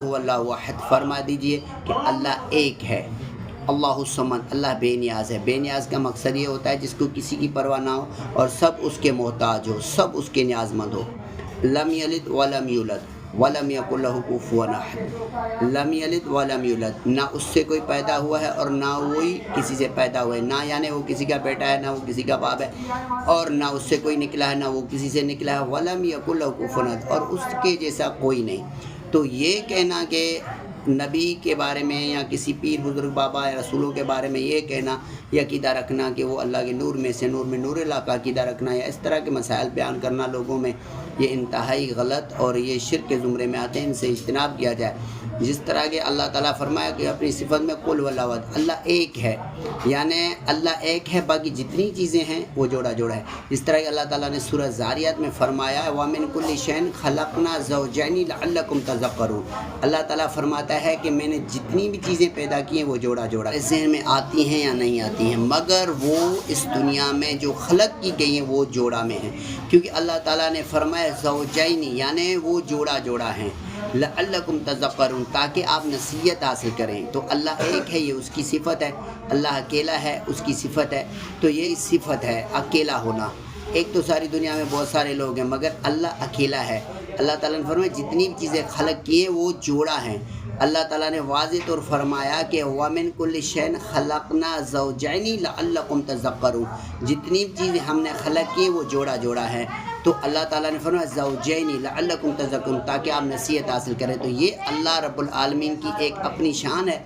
अल्लाह वाहिद, फरमा दीजिए कि अल्लाह एक है। अल्लाहु समद, अल्लाह बेनियाज़ है। बेनियाज़ का मकसद ये होता है जिसको किसी की परवाह ना हो और सब उसके मोहताज हो, सब उसके न्याज़मंद हो। लम यलिद वलम यूलद वलम यकुल लहू कुफुवन अहद। लम यलिद वलम यूलद, ना उससे कोई पैदा हुआ है और ना वही किसी से पैदा हुआ है। ना यानी वो किसी का बेटा है, ना वो किसी का बाप है, और ना उससे कोई निकला है, ना वो किसी से निकला है। वलम यकुल लहू कुफुवन अहद, और उसके जैसा कोई नहीं। तो ये कहना कि नबी के बारे में या किसी पीर बुजुर्ग बाबा या रसूलों के बारे में ये कहना या अक़ीदा रखना कि वो अल्लाह के नूर में से नूर में नूर ला का अक़ीदा रखना या इस तरह के मसाइल बयान करना लोगों में, ये इंतहाई गलत और ये शिर्क के ज़ुमरे में आते हैं। इनसे इज्तनाब किया जाए। जिस तरह के अल्लाह ताला फरमाया कि अपनी सिफत में कुल वल्लाहु अहद, अल्लाह एक है, यानी अल्लाह एक है, बाकी जितनी चीज़ें हैं वो जोड़ा जोड़ा है। इस तरह के अल्लाह ताला ने सूरह ज़ारियात में फरमाया है, व मिन कुल्लि शैइन खलक़ना ज़ौजैनि लअल्लकुम तज़क्करून। अल्लाह ताला फरमाता है कि मैंने जितनी भी चीज़ें पैदा की हैं वो जोड़ा जोड़ा ज़हन में आती हैं या नहीं आती हैं, मगर वो इस दुनिया में जो खलक की गई हैं वो जोड़ा में हैं। क्योंकि अल्लाह ताला ने फरमाया ज़ौजैनि, यानी वो जोड़ा जोड़ा हैं, लअल्लकुम तज़क्करून, ताकि आप नसीहत हासिल करें। तो अल्लाह एक है, ये उसकी सिफत है। अल्लाह अकेला है, उसकी सिफत है। तो ये सिफत है अकेला होना। एक तो सारी दुनिया में बहुत सारे लोग हैं, मगर अल्लाह अकेला है। अल्लाह ताला ने फरमाया जितनी भी चीज़ें खलक की हैं वो जोड़ा हैं। अल्लाह ताला ने वाज़ेह तौर फरमाया कि व मिन कुल्लि शैइन खलक़ना ज़ौजैनि लअल्लकुम तज़क्करून, जितनी भी चीज़ें हमने खलक की वो जोड़ा जोड़ा है। तो अल्लाह ताला ने फरमाया ज़ौजैनि लअल्लकुम तज़क्करून, ताकि आप नसीहत हासिल करें। तो ये अल्लाह रब्बुल आलमीन की एक अपनी शान है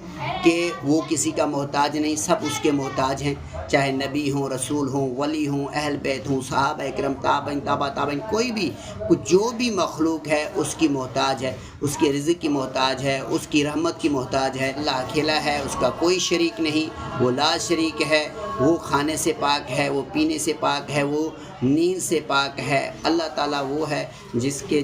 कि वो किसी का मोहताज नहीं, सब उसके मोहताज हैं। चाहे नबी हों, रसूल हों, वली हों, अहल बैत हों, सहाबा इकराम, ताबईन, तबा ताबईन, कोई भी कुछ जो भी मखलूक है उसकी मोहताज है, उसके रिज़्क़ की मोहताज है, उसकी रहमत की मोहताज है। अल्लाह अकेला है, उसका कोई शरीक नहीं, वो ला शरीक है। वो खाने से पाक है, वो पीने से पाक है, वो नींद से पाक है। अल्लाह ताला वो है जिसके